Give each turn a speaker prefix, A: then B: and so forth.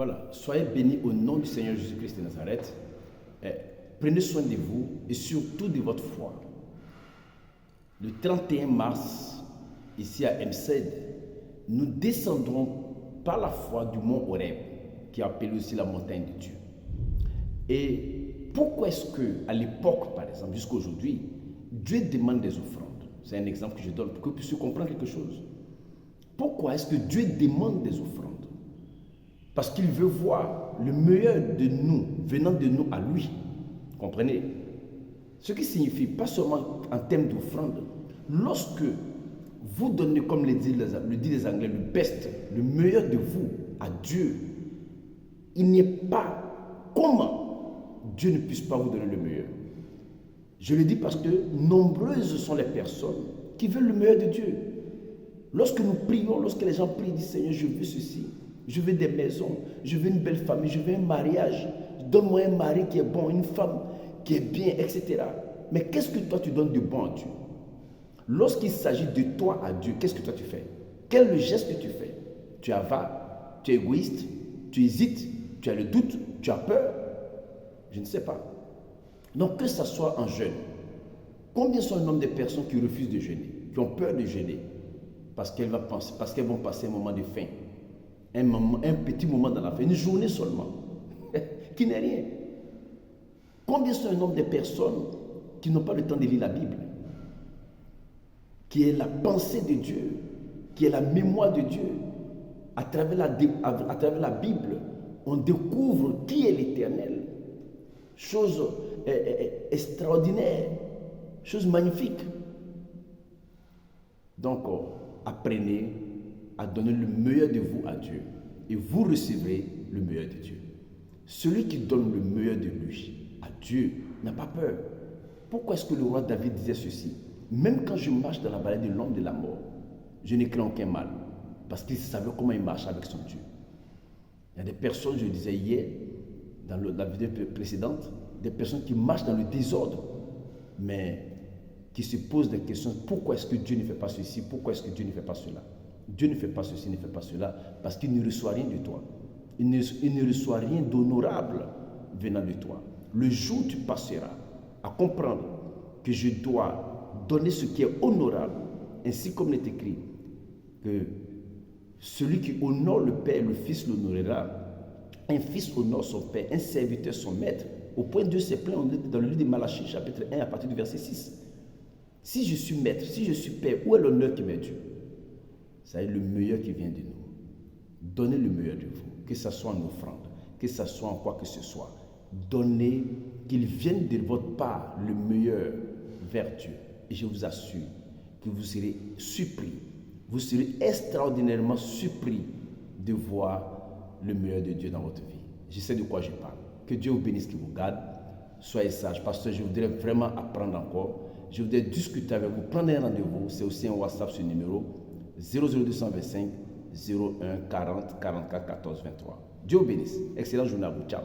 A: Voilà, soyez bénis au nom du Seigneur Jésus-Christ de Nazareth. Prenez soin de vous et surtout de votre foi. Le 31 mars, ici à MCED, nous descendrons par la foi du mont Horeb, qui est appelé aussi la montagne de Dieu. Et pourquoi est-ce qu'à l'époque, par exemple, jusqu'à aujourd'hui, Dieu demande des offrandes? C'est un exemple que je donne pour que vous puissiez comprendre quelque chose. Pourquoi est-ce que Dieu demande des offrandes? Parce qu'il veut voir le meilleur de nous, venant de nous à lui. Comprenez? Ce qui signifie, pas seulement en termes d'offrande, lorsque vous donnez, comme le disent les Anglais, le best, le meilleur de vous à Dieu, il n'y a pas comment Dieu ne puisse pas vous donner le meilleur. Je le dis parce que nombreuses sont les personnes qui veulent le meilleur de Dieu. Lorsque nous prions, lorsque les gens prient, disent Seigneur, je veux ceci, je veux des maisons, je veux une belle famille, je veux un mariage, donne-moi un mari qui est bon, une femme qui est bien, etc. Mais qu'est-ce que toi tu donnes de bon à Dieu? Lorsqu'il s'agit de toi à Dieu, qu'est-ce que toi tu fais? Quel est le geste que tu fais? Tu avares, tu es égoïste, tu hésites, tu as le doute, tu as peur? Je ne sais pas. Donc que ce soit en jeûne, combien sont le nombre de personnes qui refusent de jeûner, qui ont peur de jeûner, parce qu'elles vont passer un moment de faim, un petit moment dans la faim, une journée seulement, qui n'est rien. Combien sont le nombre de personnes qui n'ont pas le temps de lire la Bible, qui est la pensée de Dieu, qui est la mémoire de Dieu. À travers la Bible, on découvre qui est l'Éternel. Chose extraordinaire, chose magnifique. Donc, apprenez à donner le meilleur de vous à Dieu et vous recevrez le meilleur de Dieu. Celui qui donne le meilleur de lui à Dieu n'a pas peur. Pourquoi est-ce que le roi David disait ceci? Même quand je marche dans la vallée de l'ombre de la mort, je ne crains aucun mal, parce qu'il savait comment il marche avec son Dieu. Il y a des personnes, je disais hier, dans la vidéo précédente, des personnes qui marchent dans le désordre, mais qui se posent des questions. Pourquoi est-ce que Dieu ne fait pas ceci? Pourquoi est-ce que Dieu ne fait pas cela? Dieu ne fait pas ceci, ne fait pas cela, parce qu'il ne reçoit rien de toi. Il ne reçoit rien d'honorable venant de toi. Le jour où tu passeras à comprendre que je dois donner ce qui est honorable, ainsi comme il est écrit, que celui qui honore le Père, le Fils l'honorera. Un fils honore son père, un serviteur son maître. Au point 2, c'est plein dans le livre de Malachie, chapitre 1, à partir du verset 6. Si je suis maître, si je suis père, où est l'honneur qui m'est dû? C'est le meilleur qui vient de nous. Donnez le meilleur de vous, que ce soit en offrande, que ce soit en quoi que ce soit. Donnez, qu'il vienne de votre part le meilleur vers Dieu. Et je vous assure que vous serez surpris, vous serez extraordinairement surpris de voir le meilleur de Dieu dans votre vie. Je sais de quoi je parle. Que Dieu vous bénisse, qu'il vous garde. Soyez sages, parce que je voudrais vraiment apprendre encore. Je voudrais discuter avec vous, prendre un rendez-vous. C'est aussi un WhatsApp sur le numéro 00225 01 40 44 14 23. Dieu vous bénisse. Excellente journée à vous. Ciao.